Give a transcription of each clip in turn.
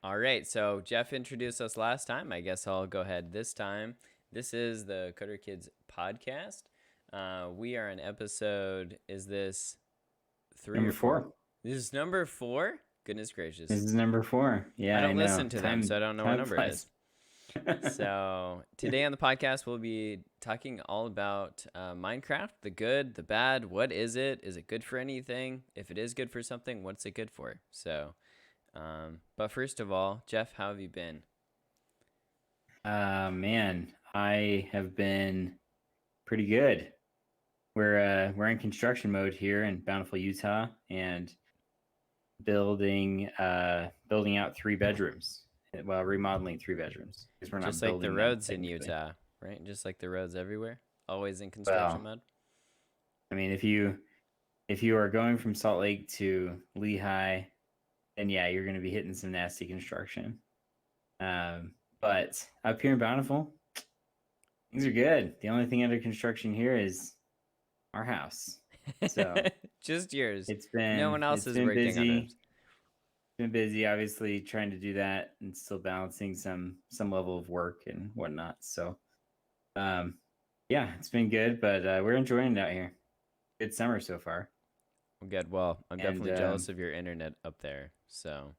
All right, so Jeff introduced us last time. I guess I'll go ahead this time. This is the Coder Kids podcast. We are on episode, is this three Number or four? four. This is number 4? Goodness This gracious. is number four. I Yeah, I don't know. listen to them, so I Time don't know what time number it is. flies. So today on the podcast, we'll be talking all about Minecraft, the good, the bad. What is it? Is it good for anything? If it is good for something, what's it good for? But first of all, Jeff, how have you been? Man, I have been pretty good. We're in construction mode here in Bountiful, Utah, and building out 3 bedrooms. Well, remodeling 3 bedrooms because we're not Just like the building them roads in technically. Utah, right? Just like the roads everywhere, always in construction Well, mode. I mean, if you are going from Salt Lake to Lehigh, then yeah, you're going to be hitting some nasty construction. But up here in Bountiful, things are good. The only thing under construction here is our house. So Just yours. it's No been one else it's is been working on busy. it. Been busy, obviously trying to do that and still balancing some level of work and whatnot. So um yeah, it's been good, but we're enjoying it out here. Good summer so far. Good. Well, I'm And definitely jealous of your internet up there. So,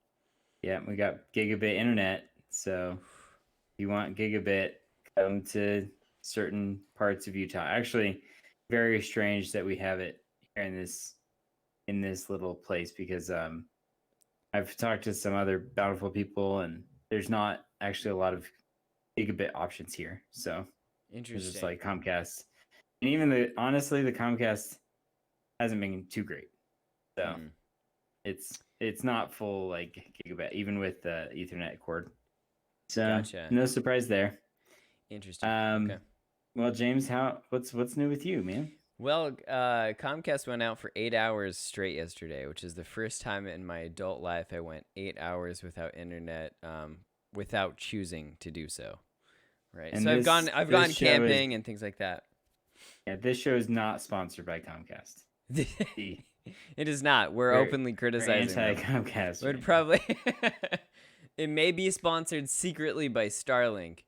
yeah, we got gigabit internet. So if you want gigabit, come to certain parts of Utah. Actually, very strange that we have it here in this little place because I've talked to some other Bountiful people and there's not actually a lot of gigabit options here. So there's just interesting. like Comcast. And even the Comcast hasn't been too great. So Hmm. it's not full like gigabit, even with the Ethernet cord. So Gotcha. no surprise there. Interesting. Okay. Um, well, James, what's new with you, man? Well, Comcast went out for 8 hours straight yesterday, which is the first time in my adult life I went 8 hours without internet, without choosing to do so. Right. And So I've this gone show is camping and things like that. yeah, this show is not sponsored by Comcast. The It is not. We're we're openly we're criticizing anti them. Comcast Would right now. probably. It may be sponsored secretly by Starlink,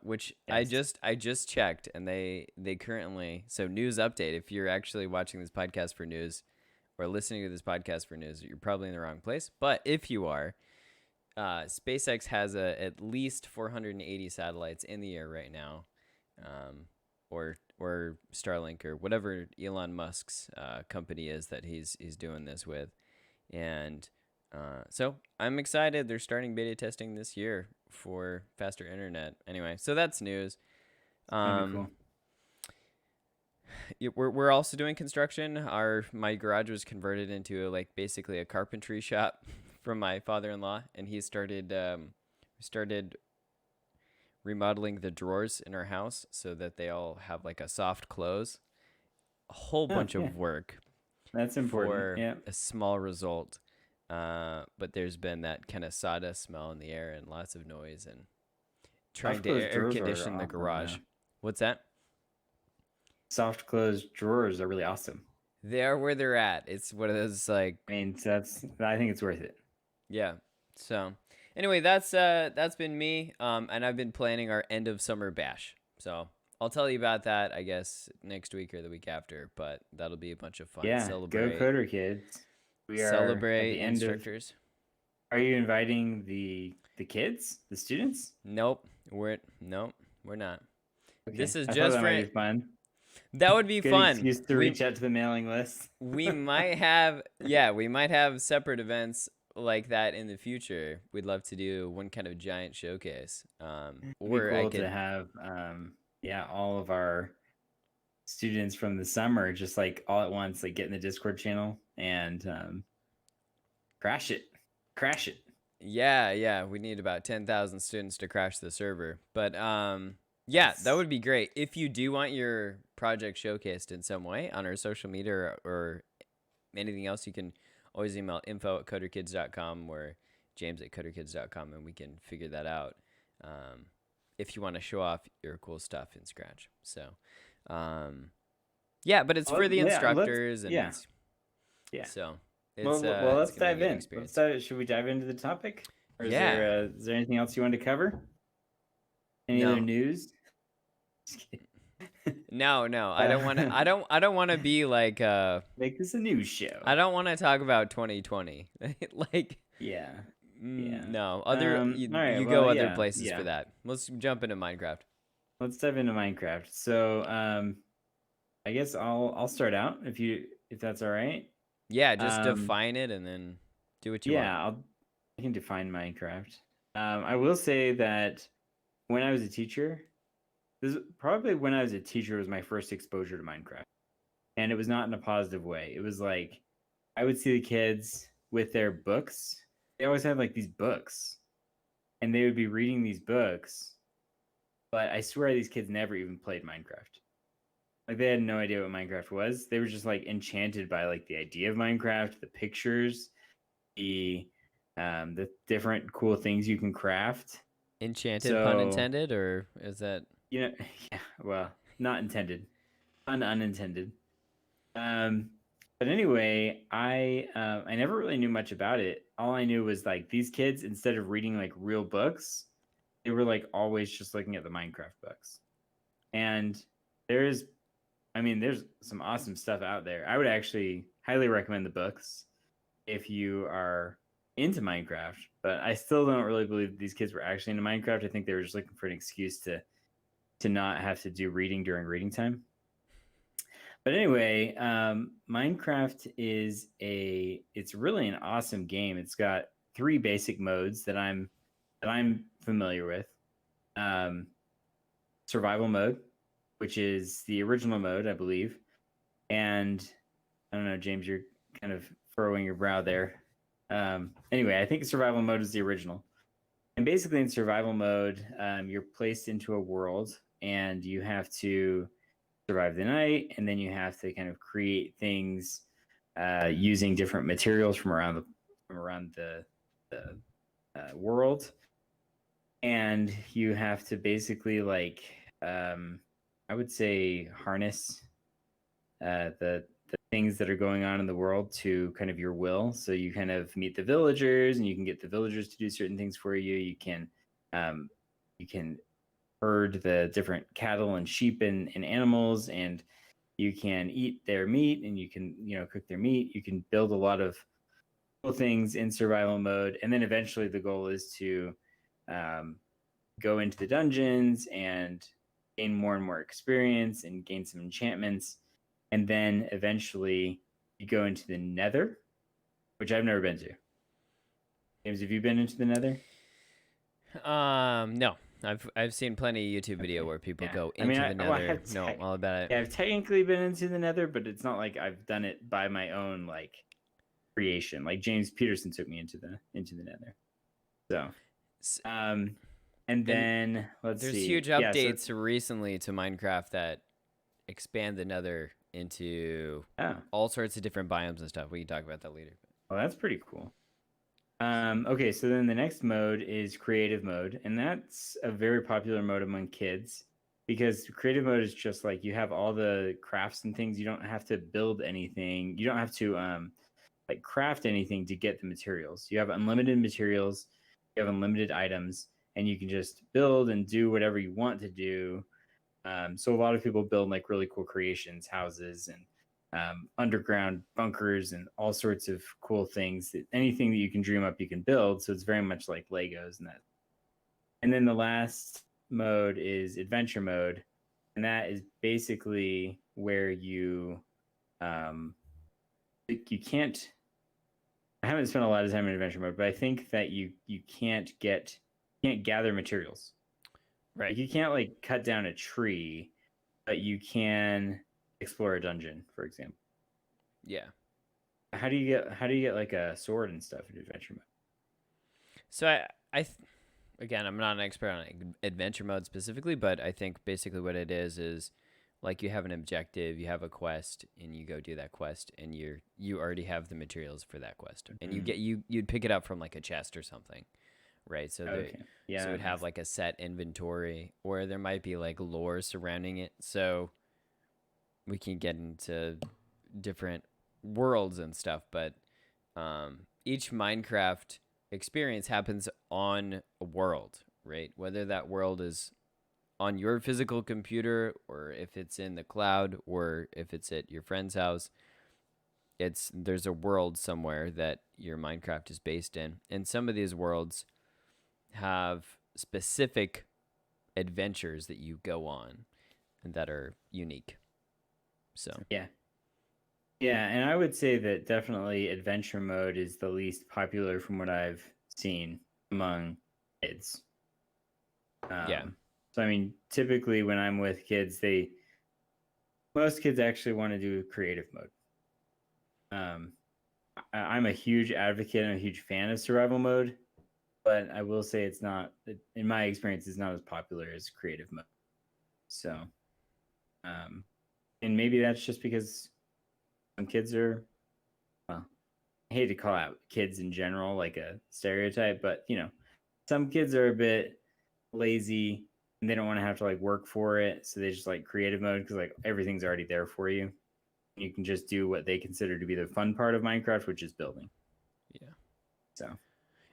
which Yes. I just checked, and they currently, so news update. If you're actually watching this podcast for news or listening to this podcast for news, you're probably in the wrong place. But if you are, SpaceX has at least 480 satellites in the air right now, or Starlink or whatever Elon Musk's company is that he's doing this with, and so I'm excited. They're starting beta testing this year for faster internet. Anyway, so that's news. It's gonna be Um, cool. we're also doing construction. My garage was converted into like basically a carpentry shop from my father-in-law, and he started remodeling the drawers in our house so that they all have like a soft close. A whole Oh, bunch yeah. of work That's important. for Yeah. a small result. But there's been that kind of sawdust smell in the air and lots of noise and trying Soft to closed air drawers are condition the awesome, garage. man. What's that? Soft closed drawers are really awesome. They are where they're at. It's one of those like, I mean, I think it's worth it. yeah. So anyway, that's been me. And I've been planning our end of summer bash. So I'll tell you about that, I guess, next week or the week after. But that'll be a bunch of fun. Yeah, go Coder Kids. We are at Celebrate the end of. instructors. Are you inviting the kids, the students? Nope, we're not. Okay, This is I thought just that might for be fun. that would be Good fun. excuse to reach out to the mailing list. We might have, yeah, we might have separate events like that in the future. We'd love to do one kind of giant showcase. It'd be Or I cool to could, have, yeah, all of our students from the summer just like all at once, like get in the Discord channel and crash it, crash it. yeah, we need about 10,000 students to crash the server. But yeah, that Yes. would be great. If you do want your project showcased in some way on our social media or anything else, you can always email info@coderkids.com or james@coderkids.com and we can figure that out. Um, if you want to show off your cool stuff in Scratch. So, um, yeah, but it's for the Yeah, instructors and yeah, it's yeah. so Well, it's let's gonna be a dive good in. experience. Should we dive into the topic? Or Yeah. is there anything else you wanted to cover? Any other No. news? Just kidding. No, no. I don't want to I don't want to be like Make this a news show. I don't want to talk about 2020. Like Yeah. Yeah. no. All right. You Well, go other yeah. places for Yeah. that. Let's jump into Minecraft. Let's dive into Minecraft. So, I guess I'll start out if that's all right. Yeah, just Um, define it and then do what you want. yeah, I can define Minecraft. I will say that when I was a teacher, this probably when I was a teacher was my first exposure to Minecraft, and it was not in a positive way. It was like I would see the kids with their books. They always had like these books, and they would be reading these books. But I swear these kids never even played Minecraft. Like they had no idea what Minecraft was. They were just like enchanted by like the idea of Minecraft, the pictures, the different cool things you can craft. Enchanted pun So intended, or is that you know, yeah, well, not intended, unintended. Um, but anyway, I never really knew much about it. All I knew was like these kids, instead of reading like real books, they were like always just looking at the Minecraft books. And there's, I mean, there's some awesome stuff out there. I would actually highly recommend the books if you are into Minecraft, but I still don't really believe these kids were actually into Minecraft. I think they were just looking for an excuse to not have to do reading during reading time. But anyway, Minecraft is it's really an awesome game. It's got three basic modes that I'm familiar with. Um, Survival mode, which is the original mode, I believe. And I don't know, James, you're kind of furrowing your brow there. Anyway, I think survival mode is the original. And basically, in survival mode, you're placed into a world and you have to survive the night, and then you have to kind of create things using different materials from around the world, and you have to basically like I would say harness the things that are going on in the world to kind of your will. So you kind of meet the villagers, and you can get the villagers to do certain things for you. Um, you can herd the different cattle and sheep and animals, and you can eat their meat, and you can cook their meat. You can build a lot of cool things in survival mode, and then eventually the goal is to um, go into the dungeons and gain more and more experience and gain some enchantments, and then eventually you go into the Nether, which I've never been to. James, have you been into the Nether? No. I've seen plenty of YouTube video where people Yeah. go I mean, into the well, I Nether. have No, all about it. yeah, I've technically been into the Nether, but it's not like I've done it by my own like creation. Like James Peterson took me into the Nether. So, S- and And then let's there's see. huge Yeah, so updates recently to Minecraft that expand the Nether into oh, all sorts of different biomes and stuff. We can talk about that later. well, that's pretty cool. Okay, so then the next mode is creative mode, and that's a very popular mode among kids because creative mode is just like you have all the crafts and things. You don't have to build anything. You don't have to like craft anything to get the materials. You have unlimited materials, you have unlimited items, and you can just build and do whatever you want to do. So a lot of people build like really cool creations, houses, and underground bunkers, and all sorts of cool things. Anything that you can dream up, you can build. So it's very much like Legos and that. And then the last mode is adventure mode, and that is basically where um, you can't. I haven't spent a lot of time in adventure mode, but I think that you can't gather materials. Right. Like you can't like cut down a tree, but you can explore a dungeon, for example. Yeah. How do you get like a sword and stuff in adventure mode? So again, I'm not an expert on adventure mode specifically, but I think basically what it is like you have an objective, you have a quest, and you go do that quest, and you already have the materials for that quest, and Mhm. you'd pick it up from like a chest or something, right? Okay. Yeah. So it'd have like a set inventory, or there might be like lore surrounding it. So we can get into different worlds and stuff, but each Minecraft experience happens on a world, right? Whether that world is on your physical computer or if it's in the cloud or if it's at your friend's house, there's a world somewhere that your Minecraft is based in. And some of these worlds have specific adventures that you go on and that are unique. So, Yeah. Yeah, and I would say that definitely adventure mode is the least popular from what I've seen among kids. yeah. So I mean, typically when I'm with kids, most kids actually want to do creative mode. I'm a huge advocate and a huge fan of survival mode, but I will say it's not, in my experience, it's not as popular as creative mode. So, and maybe that's just because some kids are, well, I hate to call out kids in general like a stereotype, but some kids are a bit lazy and they don't want to have to like work for it, so they just like creative mode because like everything's already there for you. You can just do what they consider to be the fun part of Minecraft, which is building. Yeah. So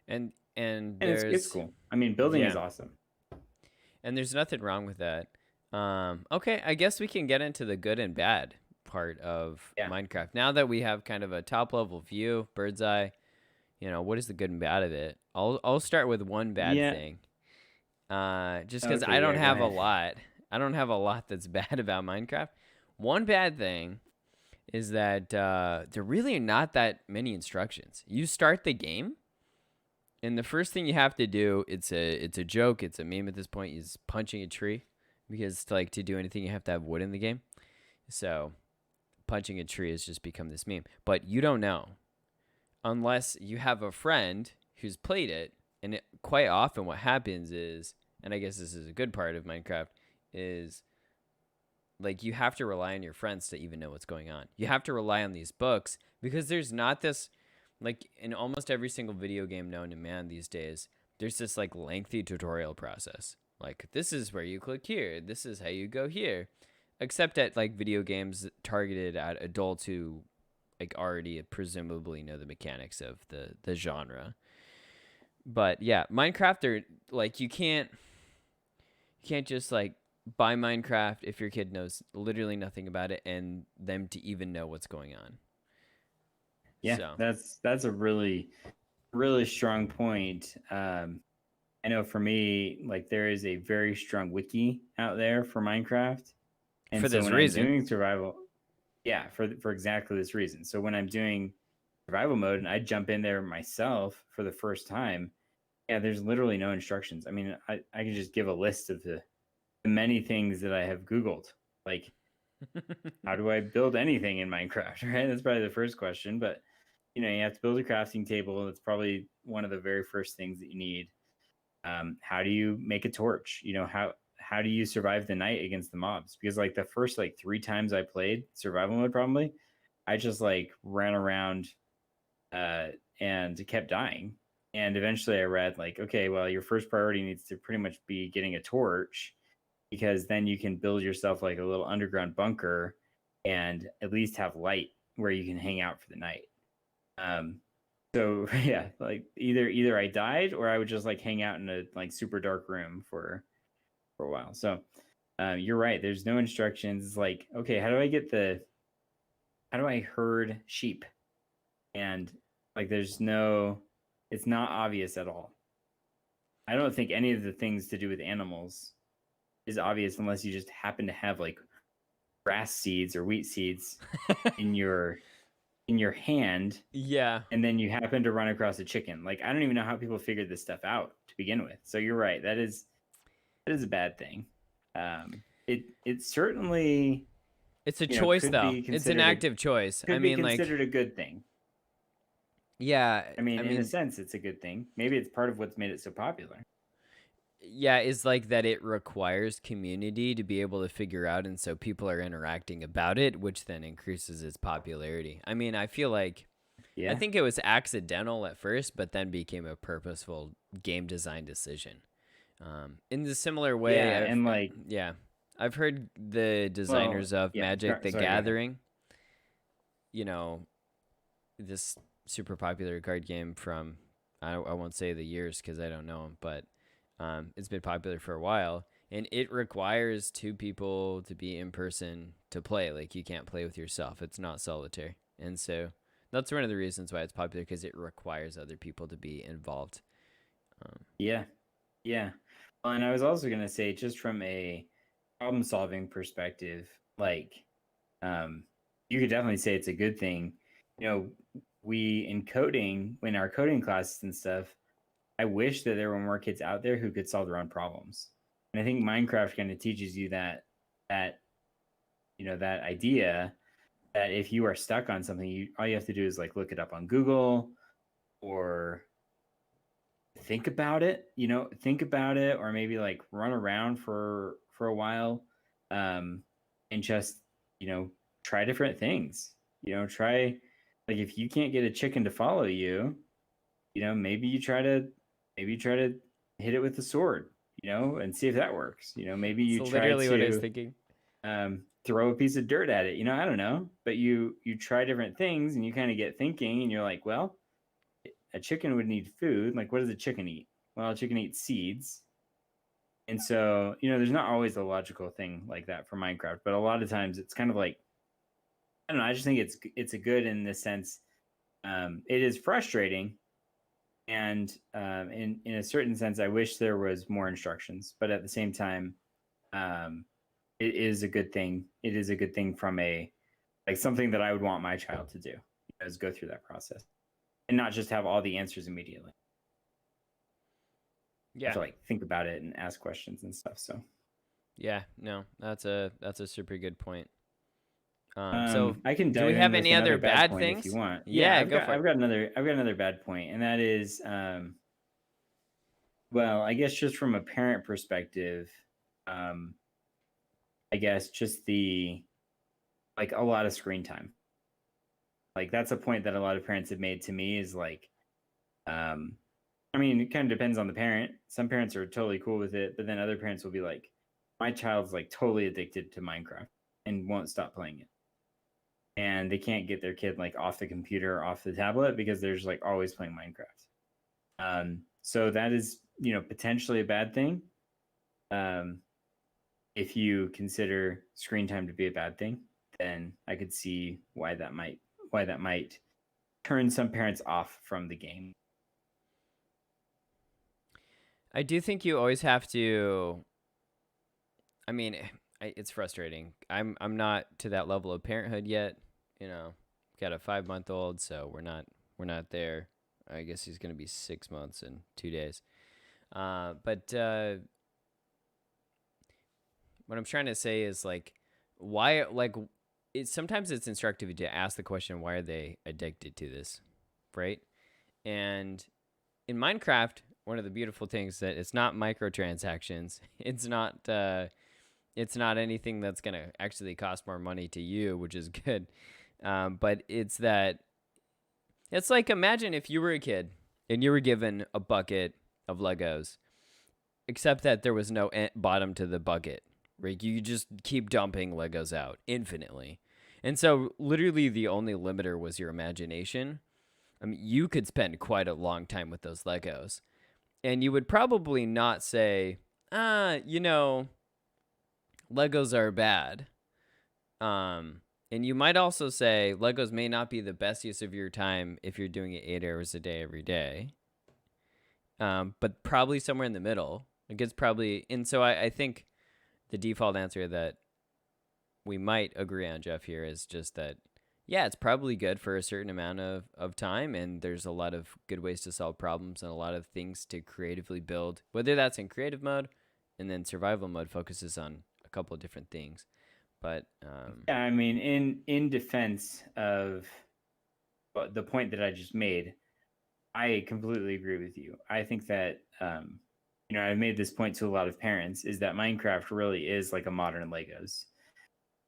And it's cool. I mean, building is awesome. And there's nothing wrong with that. Okay, I guess we can get into the good and bad part of Minecraft. Now that we have kind of a top level view, bird's eye, what is the good and bad of it? I'll start with one bad thing. Just because I don't have a lot. I don't have a lot that's bad about Minecraft. One bad thing is that there really are not that many instructions. You start the game, and the first thing you have to do, it's a joke, it's a meme at this point, is punching a tree, because to do anything you have to have wood in the game. So punching a tree has just become this meme. But you don't know unless you have a friend who's played it, and quite often what happens is, and I guess this is a good part of Minecraft, is like you have to rely on your friends to even know what's going on. You have to rely on these books because there's not this, like in almost every single video game known to man these days, there's this like lengthy tutorial process. Like this is where you click here. This is how you go here. Except at like video games targeted at adults who like already presumably know the mechanics of the genre. But yeah, Minecraft, are like you can't just like buy Minecraft if your kid knows literally nothing about it and them to even know what's going on. Yeah, so that's a really, really strong point. I know for me, like there is a very strong wiki out there for Minecraft, and for so this when reason, I'm doing survival, for exactly this reason. So when I'm doing survival mode and I jump in there myself for the first time, there's literally no instructions. I mean, I can just give a list of the many things that I have Googled, like how do I build anything in Minecraft, right? That's probably the first question, but you have to build a crafting table. That's probably one of the very first things that you need. How do you make a torch? How do you survive the night against the mobs? Because like the first like 3 times I played survival mode, probably I just like ran around and kept dying. And eventually I read like, okay, well, your first priority needs to pretty much be getting a torch, because then you can build yourself like a little underground bunker and at least have light where you can hang out for the night. So yeah, like either I died or I would just like hang out in a like super dark room for a while. So you're right. There's no instructions. It's like, okay, how do I herd sheep? And like, it's not obvious at all. I don't think any of the things to do with animals is obvious unless you just happen to have like grass seeds or wheat seeds in your hand. Yeah. And then you happen to run across a chicken. Like, I don't even know how people figured this stuff out to begin with. So you're right. That is a bad thing. It certainly, it's a choice though. It's an active choice. I mean, considered a good thing. Yeah. I mean, in a sense, it's a good thing. Maybe it's part of what's made it so popular. Yeah, is like that it requires community to be able to figure out, and so people are interacting about it, which then increases its popularity. I mean, I feel like I think it was accidental at first, but then became a purposeful game design decision. In the similar way, I've heard the designers of Magic the Gathering, this super popular card game from I won't say the years because I don't know them, but it's been popular for a while, and it requires two people to be in person to play. Like you can't play with yourself; it's not solitaire, and so that's one of the reasons why it's popular because it requires other people to be involved. Yeah. Yeah. Well, and I was also going to say, just from a problem solving perspective, like, um, you could definitely say it's a good thing. You know, we in coding, when our coding classes and stuff, I wish that there were more kids out there who could solve their own problems. And I think Minecraft kind of teaches you that that idea that if you are stuck on something, all you have to do is like look it up on Google or think about it, think about it, or maybe like run around for a while, and just try different things. Try, like, if you can't get a chicken to follow you, maybe you try to hit it with the sword, and see if that works. Maybe It's you try literally what I was to thinking. throw a piece of dirt at it. I don't know, but you try different things and you kind of get thinking, and you're like, well, a chicken would need food. Like, what does a chicken eat? Well, a chicken eats seeds. And so, there's not always a logical thing like that for Minecraft, but a lot of times it's kind of like, I don't know. I just think it's a good in this sense. It is frustrating, and in a certain sense, I wish there was more instructions. But at the same time, um, it is a good thing. It is a good thing from a like something that I would want my child to do, is go through that process and not just have all the answers immediately. Have Yeah. to like think about it and ask questions and stuff. So Yeah, no, that's a super good point. So I can do we dive in have with any another other bad bad point if you things? want. Yeah, Yeah, go for it. I've got another point, and that is, well, I guess just from a parent perspective, um, I guess just the like a lot of screen time. Like that's a point that a lot of parents have made to me, is like, um, I mean, it kind of depends on the parent. Some parents are totally cool with it, but then other parents will be like, my child's like totally addicted to Minecraft and won't stop playing it. And they can't get their kid like off the computer or off the tablet because they're just like always playing Minecraft. So that is, potentially a bad thing. Um, if you consider screen time to be a bad thing, then I could see why that might turn some parents off from the game. I do think you always have to. I mean, it's frustrating. I'm not to that level of parenthood yet. Got a 5-month-old, so we're not there. I guess he's gonna be 6 months and 2 days. But what I'm trying to say is like, why like sometimes it's instructive to ask the question, why are they addicted to this, right? And in Minecraft, one of the beautiful things that it's not microtransactions. It's not anything that's gonna actually cost more money to you, which is good. But it's like, imagine if you were a kid and you were given a bucket of Legos, except that there was no bottom to the bucket. Right? You just keep dumping Legos out infinitely. And so literally the only limiter was your imagination. I mean, you could spend quite a long time with those Legos. And you would probably not say, Legos are bad. And you might also say Legos may not be the best use of your time if you're doing it 8 hours a day every day. But probably somewhere in the middle. Like it's probably, and so I think the default answer that we might agree on, Jeff, here is just that, yeah, it's probably good for a certain amount of time, and there's a lot of good ways to solve problems and a lot of things to creatively build, whether that's in creative mode, and then survival mode focuses on a couple of different things. But Yeah, I mean, in defense of the point that I just made, I completely agree with you. I think that I've made this point to a lot of parents, is that Minecraft really is like a modern Legos.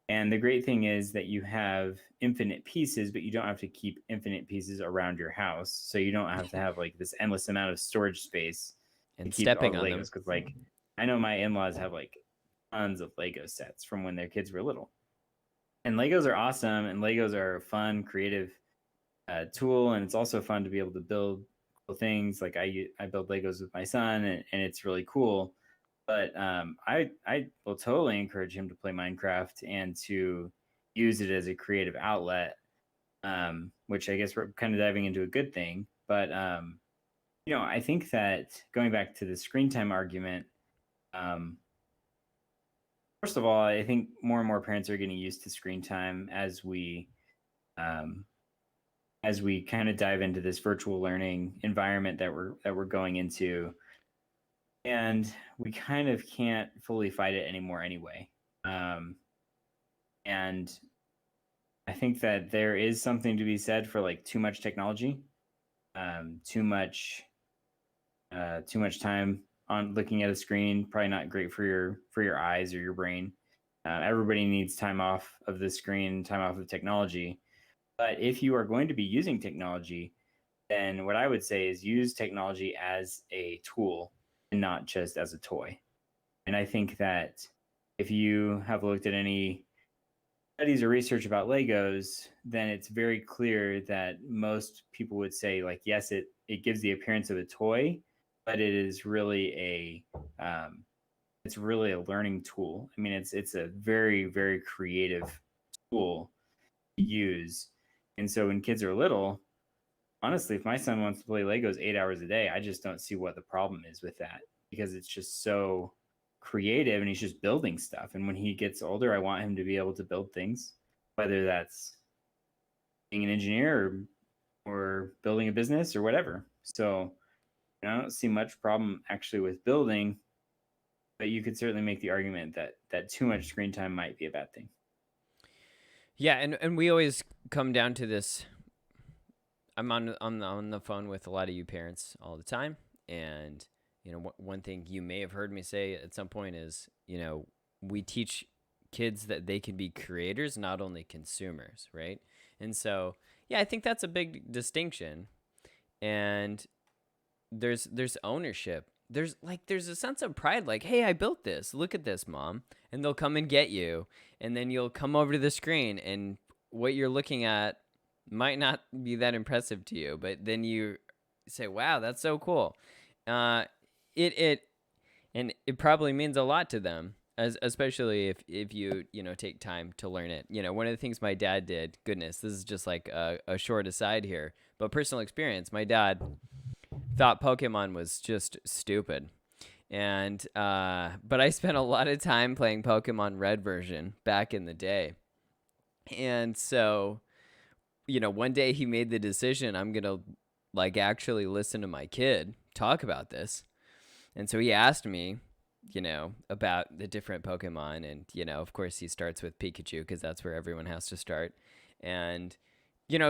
And the great thing is that you have infinite pieces, but you don't have to keep infinite pieces around your house. So you don't have to have like this endless amount of storage space to and keep all stepping the on Legos. them. Because like I know my in-laws have like tons of Lego sets from when their kids were little. And Legos are awesome, and Legos are a fun, creative tool, and it's also fun to be able to build things. Like I build Legos with my son, and it's really cool. But I will totally encourage him to play Minecraft and to use it as a creative outlet, which I guess we're kind of diving into a good thing. But I think that going back to the screen time argument, um, first of all, I think more and more parents are getting used to screen time um, as we kind of dive into this virtual learning environment that we're going into, and we kind of can't fully fight it anymore anyway. Um, and I think that there is something to be said for like too much technology, too much time on looking at a screen. Probably not great for your eyes or your brain. Everybody needs time off of the screen, time off of technology. But if you are going to be using technology, then what I would say is use technology as a tool and not just as a toy. And I think that if you have looked at any studies or research about Legos, then it's very clear that most people would say, like, yes, it gives the appearance of a toy, but it is really it's really a learning tool. I mean, it's a very, very creative tool to use. And so when kids are little, honestly, if my son wants to play Legos 8 hours a day, I just don't see what the problem is with that, because it's just so creative and he's just building stuff. And when he gets older, I want him to be able to build things, whether that's being an engineer or building a business or whatever. So I don't see much problem actually with building, but you could certainly make the argument that too much screen time might be a bad thing. Yeah, and we always come down to this. I'm on the phone with a lot of you parents all the time, and one thing you may have heard me say at some point is, we teach kids that they can be creators, not only consumers, right? And so, yeah, I think that's a big distinction. And there's ownership. There's a sense of pride, like, hey, I built this. Look at this, Mom. And they'll come and get you, and then you'll come over to the screen, and what you're looking at might not be that impressive to you, but then you say, wow, that's so cool. It probably means a lot to them, especially if you take time to learn it. One of the things my dad did, goodness, this is just like a short aside here, but personal experience, my dad thought Pokemon was just stupid. And but I spent a lot of time playing Pokemon Red version back in the day. And so, one day he made the decision, I'm going to actually listen to my kid talk about this. And so he asked me, about the different Pokemon. And, of course, he starts with Pikachu because that's where everyone has to start. And,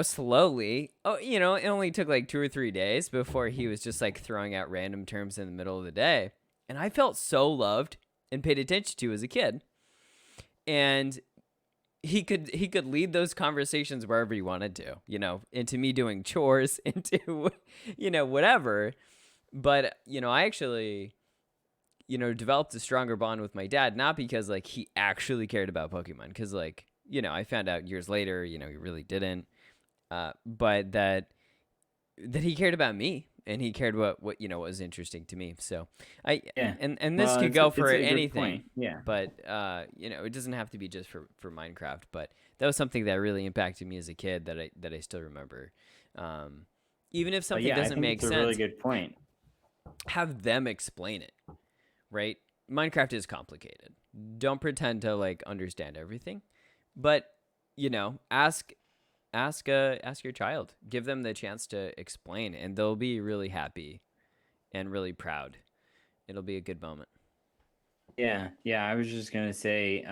slowly, it only took like 2 or 3 days before he was just throwing out random terms in the middle of the day. And I felt so loved and paid attention to as a kid. And he could lead those conversations wherever he wanted to, into me doing chores, into, whatever. But, I actually, developed a stronger bond with my dad, not because he actually cared about Pokemon, because I found out years later, he really didn't, but that he cared about me, and he cared what was interesting to me. So and this could go for anything. Yeah. But it doesn't have to be just for Minecraft. But that was something that really impacted me as a kid that I still remember. Even if something doesn't make sense, a really good point. Have them explain it, right? Minecraft is complicated. Don't pretend to understand everything, but ask your child. Give them the chance to explain, and they'll be really happy and really proud. It'll be a good moment. Yeah. I was just gonna say,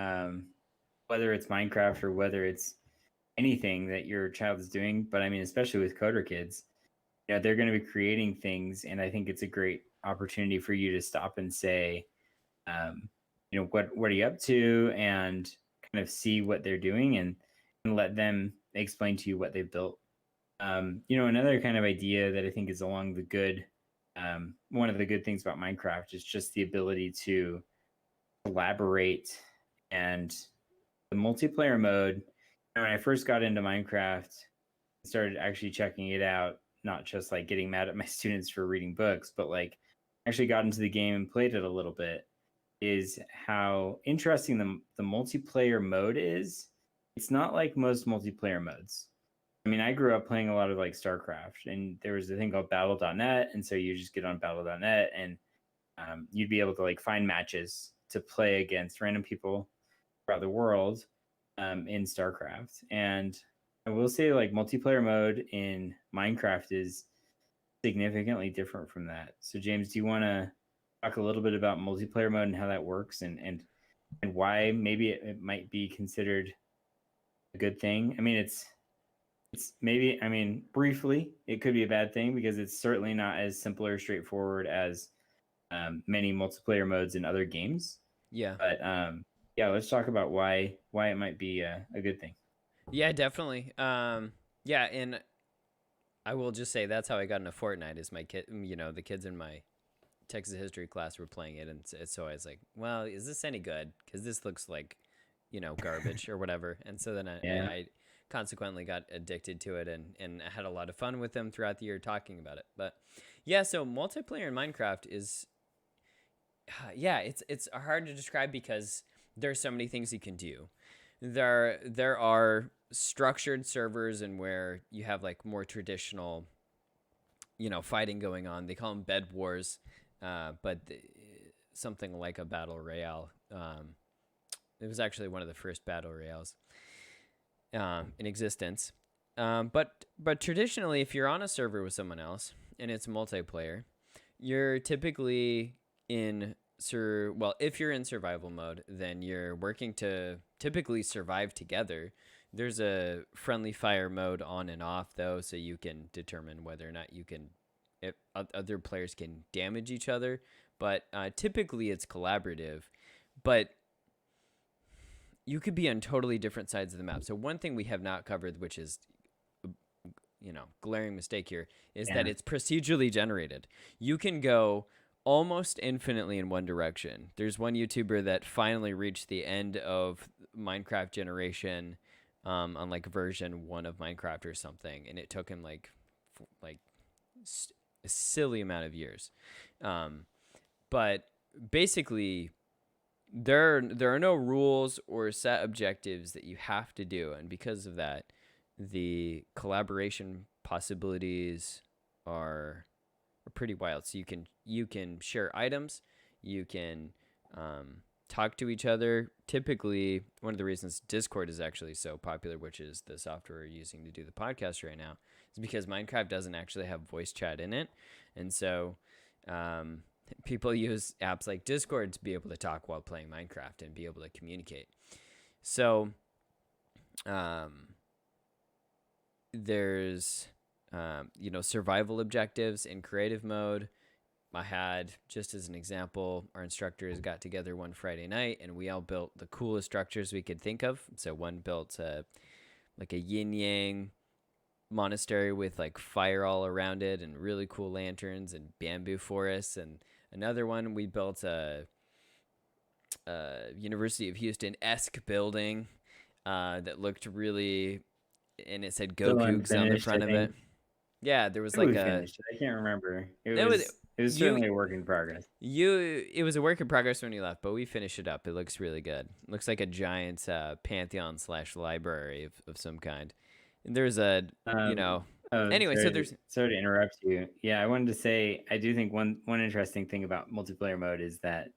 whether it's Minecraft or whether it's anything that your child is doing, but I mean, especially with Coder Kids, they're going to be creating things, and I think it's a great opportunity for you to stop and say, what are you up to, and kind of see what they're doing, and let them explain to you what they've built. Another kind of idea that I think is along the good, one of the good things about Minecraft is just the ability to collaborate, and the multiplayer mode. When I first got into Minecraft, started actually checking it out, not just like getting mad at my students for reading books, but like actually got into the game and played it a little bit, is how interesting the multiplayer mode is. It's not like most multiplayer modes. I mean, I grew up playing a lot of like StarCraft, and there was a thing called Battle.net, and so you just get on Battle.net, and you'd be able to like find matches to play against random people throughout the world in StarCraft. And I will say, like, multiplayer mode in Minecraft is significantly different from that. So, James, do you want to talk a little bit about multiplayer mode and how that works, and why maybe it might be considered a good thing? I mean, it's maybe, I mean, briefly, it could be a bad thing because it's certainly not as simple or straightforward as many multiplayer modes in other games. Yeah. But yeah, let's talk about why it might be a good thing. Yeah, definitely. Yeah, and I will just say that's how I got into Fortnite. Is my kid, the kids in my Texas history class were playing it, and so I was like, well, is this any good? Because this looks like, garbage or whatever. And so then I consequently got addicted to it, and I had a lot of fun with them throughout the year talking about it. But yeah, so multiplayer in Minecraft is, yeah, it's hard to describe because there's so many things you can do. There are structured servers and where you have like more traditional, fighting going on. They call them bed wars, but something like a battle royale. It was actually one of the first battle royales in existence. But traditionally, if you're on a server with someone else and it's multiplayer, you're typically if you're in survival mode, then you're working to typically survive together. There's a friendly fire mode on and off, though, so you can determine whether or not if other players can damage each other. But typically it's collaborative. But you could be on totally different sides of the map. So one thing we have not covered, which is, glaring mistake here, is that it's procedurally generated. You can go almost infinitely in one direction. There's one YouTuber that finally reached the end of Minecraft generation on like version 1 of Minecraft or something, and it took him like a silly amount of years. But basically, there are no rules or set objectives that you have to do, and because of that, the collaboration possibilities are pretty wild. So you can share items, you can talk to each other. Typically, one of the reasons Discord is actually so popular, which is the software we're using to do the podcast right now, is because Minecraft doesn't actually have voice chat in it, and so people use apps like Discord to be able to talk while playing Minecraft and be able to communicate. So there's survival objectives in creative mode. I had, just as an example, our instructors got together one Friday night and we all built the coolest structures we could think of. So one built like a yin yang monastery with like fire all around it and really cool lanterns and bamboo forests, and another one we built a University of Houston-esque building that looked really, and it said Goku's on the front of it. Yeah, there was like finished it. I can't remember. It was certainly a work in progress. It was a work in progress when you left, but we finished it up. It looks really good. It looks like a giant pantheon / library of some kind. And there's a anyway, sorry to interrupt you. Yeah, I wanted to say I do think one interesting thing about multiplayer mode is that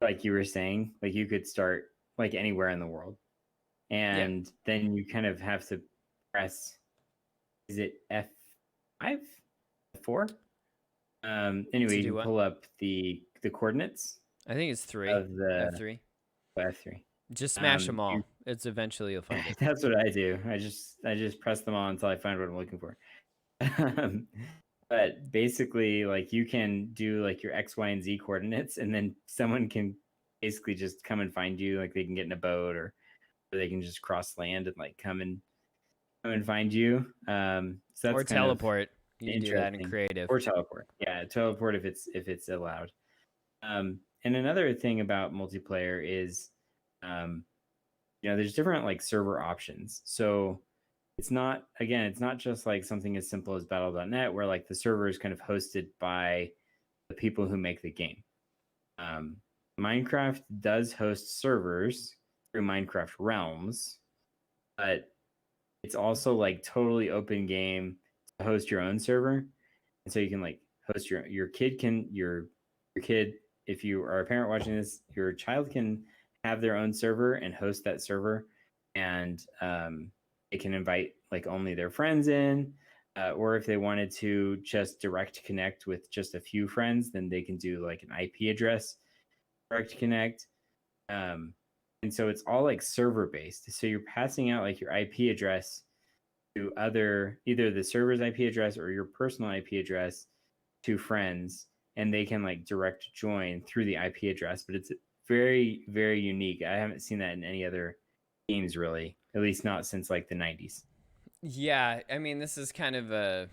like you were saying, like you could start like anywhere in the world. And then you kind of have to press, is it F5? F4? Anyway, you pull up the coordinates. I think it's 3. Of the F3. F3. Just smash them all. It's eventually you'll find it. That's what I do. I just press them all until I find what I'm looking for. But basically, like you can do like your X, Y, and Z coordinates, and then someone can basically just come and find you. Like they can get in a boat, or they can just cross land and like come and find you. So that's or teleport. You can do that in creative. Or teleport. Yeah, teleport if it's allowed. And another thing about multiplayer is, there's different like server options. So it's not, again, it's not just like something as simple as battle.net where like the server is kind of hosted by the people who make the game. um, Minecraft does host servers through Minecraft Realms, but it's also like totally open game to host your own server. And so you can like host your kid can your kid, if you are a parent watching this, your child can have their own server and host that server, and they can invite like only their friends in, or if they wanted to just direct connect with just a few friends, then they can do like an IP address direct connect. Um, and so it's all like server based. So you're passing out like your IP address to either the server's IP address or your personal IP address to friends, and they can like direct join through the IP address. But it's very, very unique. I haven't seen that in any other games really, at least not since like the 90s. Yeah, I mean, this is kind of a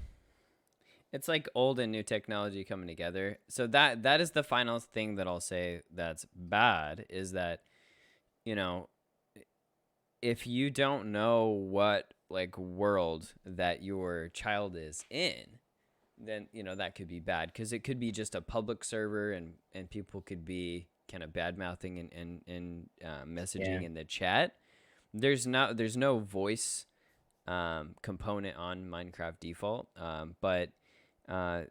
it's like old and new technology coming together. So that is the final thing that I'll say that's bad is that, you know, if you don't know what like world that your child is in, then that could be bad because it could be just a public server and people could be kind of bad mouthing and Yeah. messaging in the chat. There's no voice component on Minecraft default, but uh,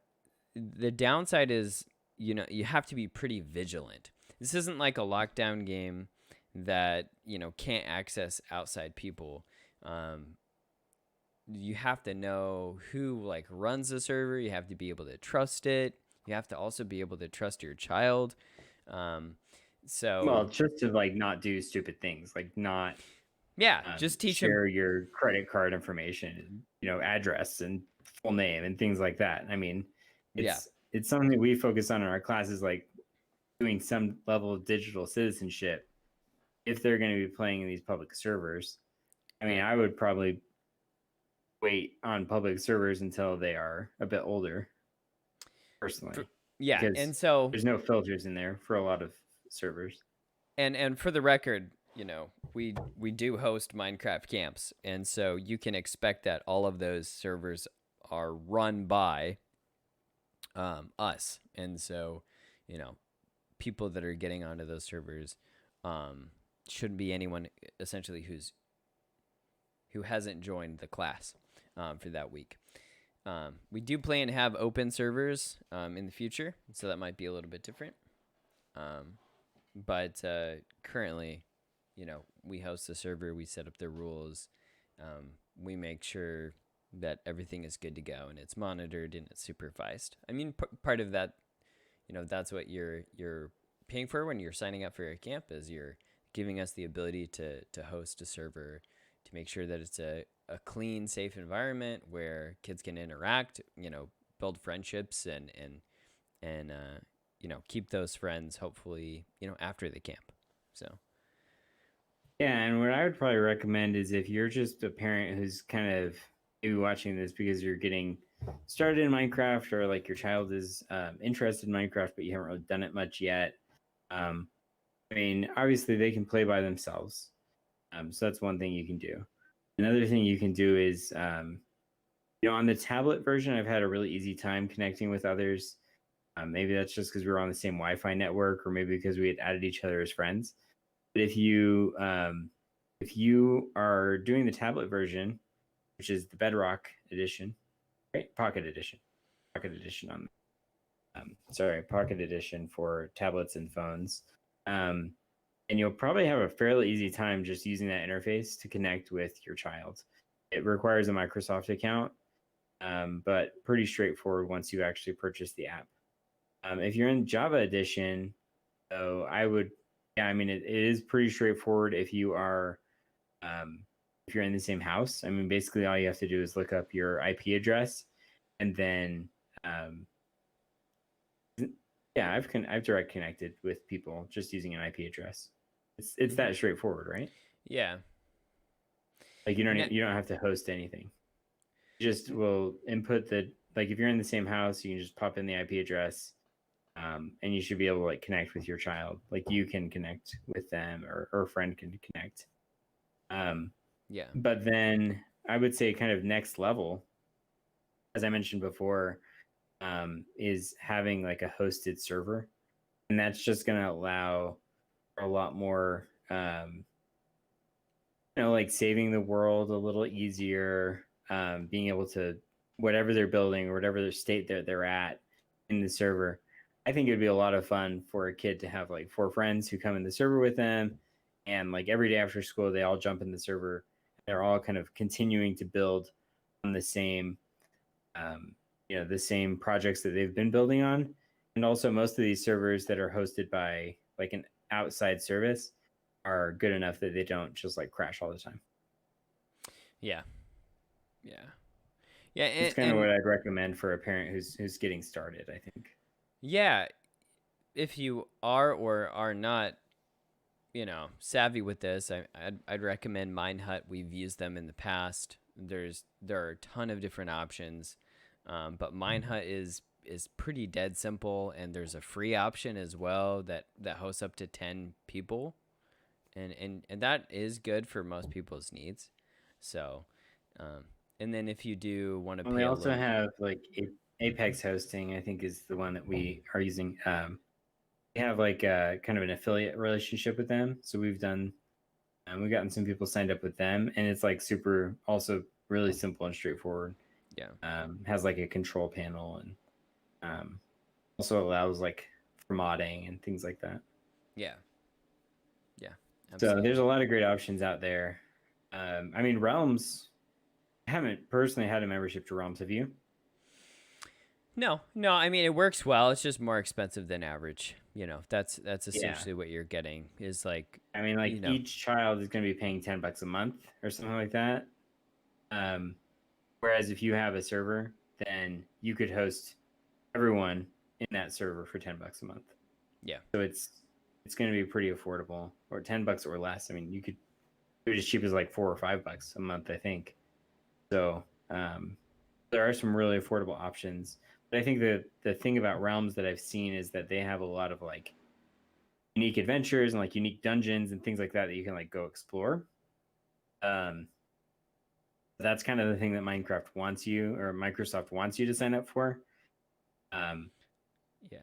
the downside is you have to be pretty vigilant. This isn't like a lockdown game that can't access outside people. Um, you have to know who like runs the server. You have to be able to trust it. You have to also be able to trust your child. Um, Well, so just to like not do stupid things, like not yeah, just teach them. share your credit card information, address and full name and things like that. I mean, Yeah, it's something that we focus on in our classes, like doing some level of digital citizenship if they're going to be playing in these public servers. I mean, I would probably wait on public servers until they are a bit older, personally, yeah, because and so there's no filters in there for a lot of servers. and for the record, we do host Minecraft camps, and so you can expect that all of those servers are run by us, and so you know people that are getting onto those servers shouldn't be anyone essentially who hasn't joined the class for that week. We do plan to have open servers in the future, so that might be a little bit different. But currently, we host the server, we set up the rules, we make sure that everything is good to go and it's monitored and it's supervised. I mean, part of that, that's what you're paying for when you're signing up for a camp is you're giving us the ability to host a server to make sure that it's a clean, safe environment where kids can interact, build friendships and keep those friends hopefully, after the camp. So Yeah, and what I would probably recommend is if you're just a parent who's kind of maybe watching this because you're getting started in Minecraft, or like your child is interested in Minecraft but you haven't really done it much yet. I mean, obviously they can play by themselves, so that's one thing you can do. Another thing you can do is, on the tablet version, I've had a really easy time connecting with others. Maybe that's just because we were on the same Wi-Fi network, or maybe because we had added each other as friends. But if you are doing the tablet version, which is the Bedrock edition, right? Pocket edition on, Pocket edition for tablets and phones. And you'll probably have a fairly easy time just using that interface to connect with your child. It requires a Microsoft account, but pretty straightforward once you actually purchase the app. If you're in Java edition, though, I mean, it is pretty straightforward if you are, if you're in the same house. I mean, basically all you have to do is look up your IP address, and then, yeah, I've direct connected with people just using an IP address. It's that straightforward, right? yeah. Like you don't have to host anything. You just will input like if you're in the same house, you can just pop in the IP address, and you should be able to like connect with your child. Like you can connect with them, or a friend can connect. Yeah. But then I would say kind of next level, as I mentioned before, is having like a hosted server, and that's just going to allow for a lot more, like saving the world a little easier, being able to whatever they're building or whatever their state that they're at in the server. I think it'd be a lot of fun for a kid to have like 4 friends who come in the server with them, and like every day after school they all jump in the server. They're all kind of continuing to build on the same, the same projects that they've been building on. And also, most of these servers that are hosted by like an outside service are good enough that they don't just like crash all the time. Yeah. Yeah. Yeah. It's kind of what I'd recommend for a parent who's getting started, I think. Yeah. If you are or are not, savvy with this, I'd recommend Minehut. We've used them in the past. There are a ton of different options, but Minehut is pretty dead simple, and there's a free option as well that hosts up to 10 people, and that is good for most people's needs. So, and then if you do want to pay, we also have like Apex Hosting, I think, is the one that we are using. We have like a kind of an affiliate relationship with them, so we've gotten some people signed up with them, and it's like super, also really simple and straightforward. Yeah. Has like a control panel, and also allows like for modding and things like that. Yeah. Yeah. Absolutely. So there's a lot of great options out there. I mean, Realms, I haven't personally had a membership to Realms. Have you? No. I mean, it works well. It's just more expensive than average. That's essentially what you're getting is like. I mean, like each child is going to be paying $10 a month or something like that. Whereas if you have a server, then you could host everyone in that server for $10 a month. Yeah. So it's going to be pretty affordable, or $10 or less. I mean, you could do it as cheap as like $4 or $5 a month, I think. So there are some really affordable options. But I think the thing about Realms that I've seen is that they have a lot of like unique adventures and like unique dungeons and things like that you can like go explore. That's kind of the thing that Minecraft wants you, or Microsoft wants you to sign up for. Yeah.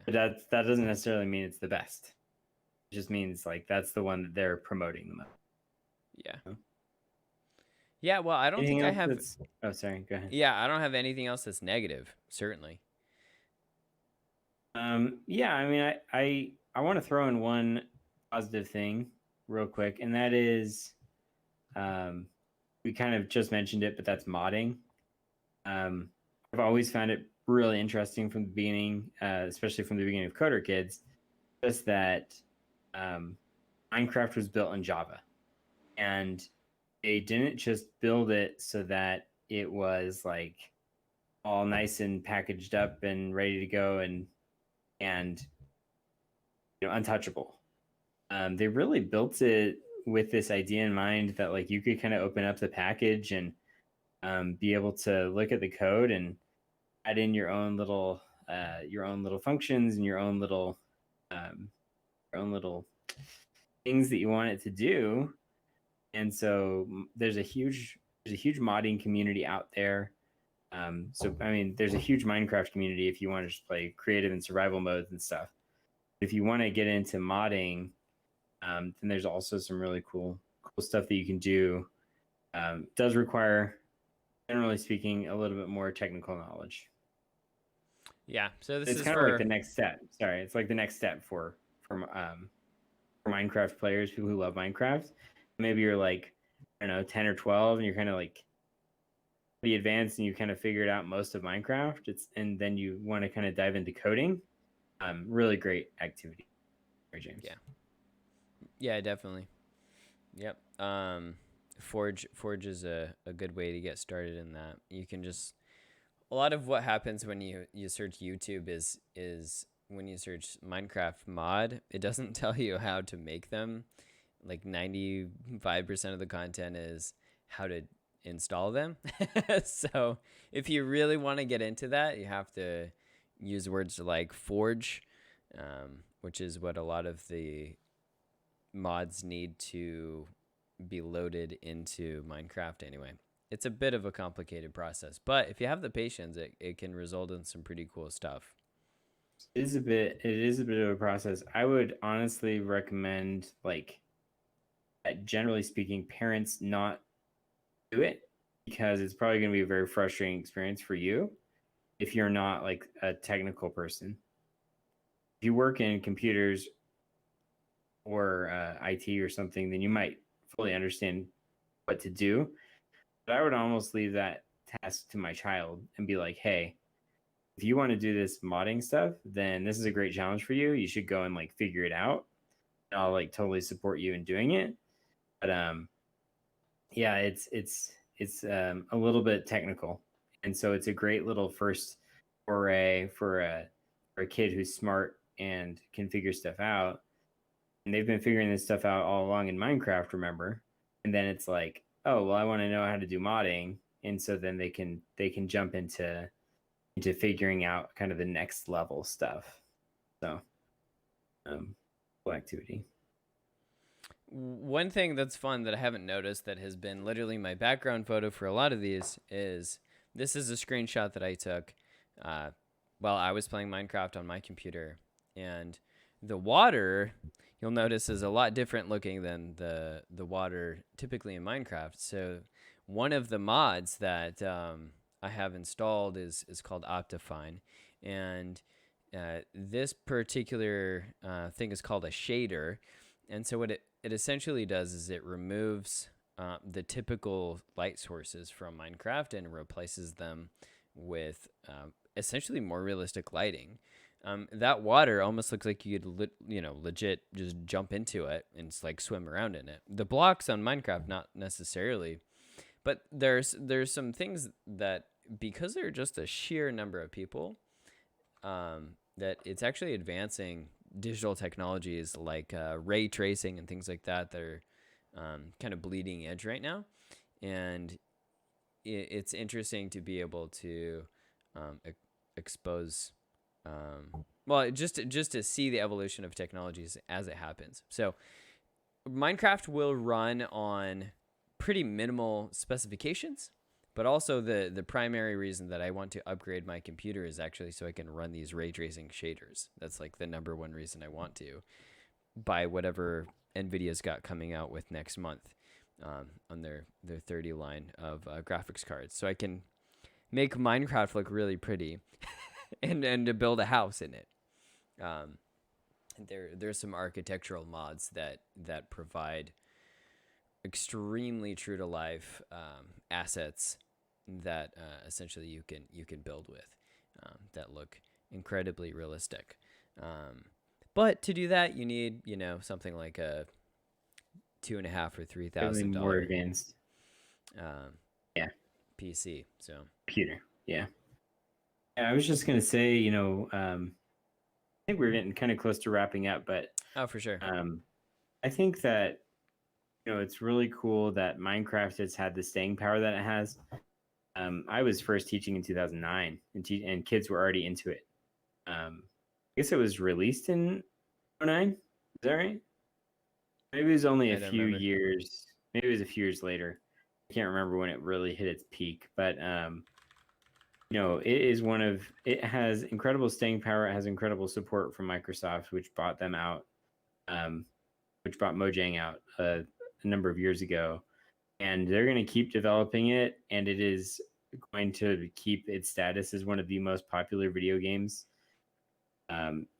But that doesn't necessarily mean it's the best. It just means like that's the one that they're promoting the most. Yeah. Yeah, well, I don't think I have. Oh, sorry. Go ahead. Yeah, I don't have anything else that's negative. Certainly. Yeah, I mean, I want to throw in one positive thing real quick, and that is, we kind of just mentioned it, but that's modding. I've always found it really interesting from the beginning, especially from the beginning of Coder Kids, just that Minecraft was built in Java, and they didn't just build it so that it was like all nice and packaged up and ready to go and untouchable. They really built it with this idea in mind that like you could kind of open up the package and be able to look at the code and add in your own little functions and your own little things that you want it to do. And so there's a huge modding community out there. So I mean, there's a huge Minecraft community if you want to just play creative and survival modes and stuff. If you want to get into modding, then there's also some really cool stuff that you can do. Does require, generally speaking, a little bit more technical knowledge. Yeah, so it's kind of like the next step. Sorry, it's like the next step for Minecraft players, people who love Minecraft. Maybe you're like, I don't know, 10 or 12, and you're kind of like pretty advanced, and you kind of figured out most of Minecraft. And then you want to kind of dive into coding. Really great activity, James. Yeah, definitely. Yep. Forge is a good way to get started in that. You can just, a lot of what happens when you search YouTube is when you search Minecraft mod, it doesn't tell you how to make them. Like 95% of the content is how to install them. So if you really want to get into that, you have to use words like Forge, which is what a lot of the mods need to be loaded into Minecraft anyway. it's a bit of a complicated process, but if you have the patience, it can result in some pretty cool stuff. It is a bit of a process. I would honestly recommend, like, generally speaking, parents not do it, because it's probably going to be a very frustrating experience for you if you're not like a technical person. If you work in computers or IT or something, then you might fully understand what to do. But I would almost leave that task to my child and be like, hey, if you want to do this modding stuff, then this is a great challenge for you. You should go and like figure it out. And I'll like totally support you in doing it. But yeah, it's a little bit technical, and so it's a great little first foray for a kid who's smart and can figure stuff out. And they've been figuring this stuff out all along in Minecraft, remember? And then it's like, oh well, I want to know how to do modding, and so then they can jump into figuring out kind of the next level stuff. So, cool activity. One thing that's fun that I haven't noticed that has been literally my background photo for a lot of these is this is a screenshot that I took while I was playing Minecraft on my computer. And the water, you'll notice, is a lot different looking than the water typically in Minecraft. So one of the mods that I have installed is called Optifine. And this particular thing is called a shader. And so what it essentially does is it removes the typical light sources from Minecraft and replaces them with essentially more realistic lighting. That water almost looks like you could, legit just jump into it and like swim around in it. The blocks on Minecraft, not necessarily, but there's some things that, because they're just a sheer number of people, that it's actually advancing digital technologies like ray tracing and things like that are kind of bleeding edge right now. And it's interesting to be able to expose, well, just to see the evolution of technologies as it happens. So Minecraft will run on pretty minimal specifications, but also the primary reason that I want to upgrade my computer is actually so I can run these ray tracing shaders. That's like the number one reason I want to buy whatever NVIDIA's got coming out with next month on their 30 line of graphics cards. So I can make Minecraft look really pretty and to build a house in it. There's some architectural mods that provide extremely true to life assets that essentially you can build with that look incredibly realistic. But to do that, you need something like a $2,500 or $3,000 more advanced yeah PC. So computer. Yeah, I was just gonna say, I think we're getting kind of close to wrapping up, but oh, for sure. I think that it's really cool that Minecraft has had the staying power that it has. I was first teaching in 2009, and kids were already into it. I guess it was released in 2009. Is that right? Maybe it was only a few years. Maybe it was a few years later. I can't remember when it really hit its peak, but it has incredible staying power. It has incredible support from Microsoft, which bought them out, which bought Mojang out a number of years ago. And they're going to keep developing it, and it is going to keep its status as one of the most popular video games.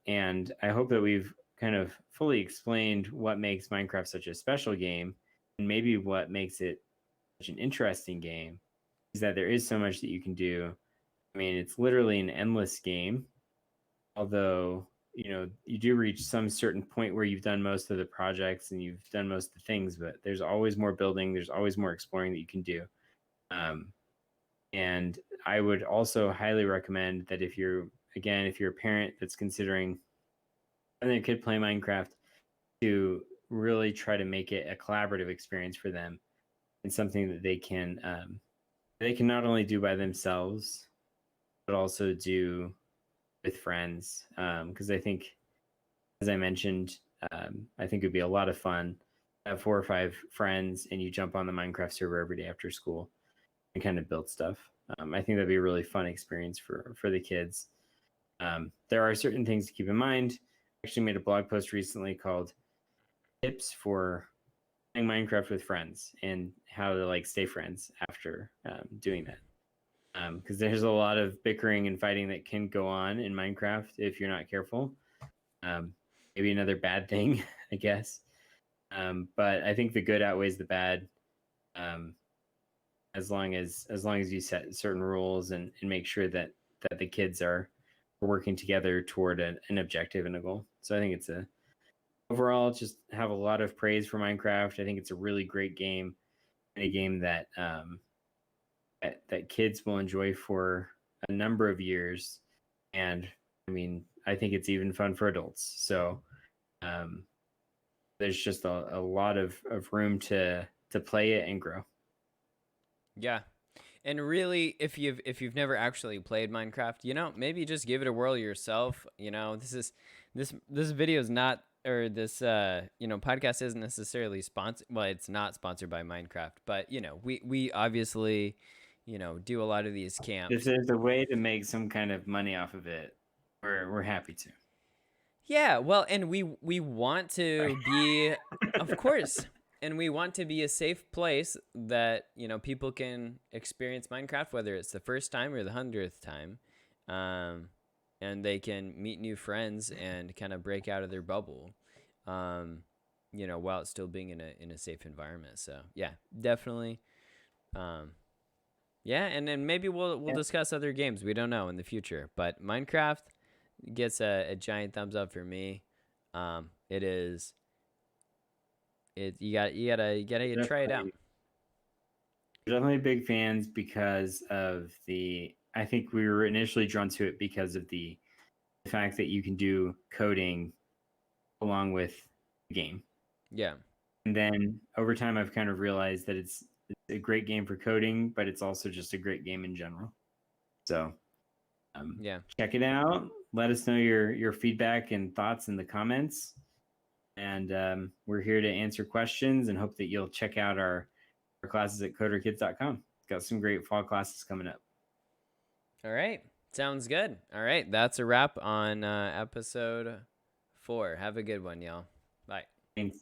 And I hope that we've kind of fully explained what makes Minecraft such a special game, and maybe what makes it such an interesting game is that there is so much that you can do. I mean, it's literally an endless game, although you do reach some certain point where you've done most of the projects and you've done most of the things, but there's always more building, there's always more exploring that you can do. And I would also highly recommend that if you're a parent that's considering letting their kid play Minecraft, to really try to make it a collaborative experience for them, and something that they can not only do by themselves, but also do with friends. Because I think, as I mentioned, I think it'd be a lot of fun. Have 4 or 5 friends, and you jump on the Minecraft server every day after school. and kind of build stuff. I think that'd be a really fun experience for the kids. There are certain things to keep in mind. I actually made a blog post recently called "Tips for Playing Minecraft with Friends" and how to like stay friends after doing that. Because there's a lot of bickering and fighting that can go on in Minecraft if you're not careful. Maybe another bad thing, I guess. But I think the good outweighs the bad. Um, as long as you set certain rules and make sure that the kids are working together toward an objective and a goal. So I think it's a overall just have a lot of praise for Minecraft. I think it's a really great game, and a game that that kids will enjoy for a number of years. And I mean, I think it's even fun for adults. So um, there's just a lot of room to play it and grow. Yeah. And really, if you've never actually played Minecraft, maybe just give it a whirl yourself. This video is not, or this podcast isn't necessarily sponsored. Well, it's not sponsored by Minecraft, but we obviously do a lot of these camps. If there's a way to make some kind of money off of it, we're happy to. Yeah, well, and we want to be, of course, and we want to be a safe place that people can experience Minecraft, whether it's the first time or the 100th time, and they can meet new friends and kind of break out of their bubble, while it's still being in a safe environment. So yeah, definitely, yeah, and then maybe we'll discuss other games. We don't know in the future, but Minecraft gets a giant thumbs up for me. It is. You gotta try it out. We're definitely big fans because of I think we were initially drawn to it because of the fact that you can do coding along with the game. Yeah. And then over time, I've kind of realized that it's a great game for coding, but it's also just a great game in general. So yeah, check it out. Let us know your feedback and thoughts in the comments. And we're here to answer questions and hope that you'll check out our classes at coderkids.com. Got some great fall classes coming up. All right. Sounds good. All right. That's a wrap on episode 4. Have a good one, y'all. Bye. Thanks.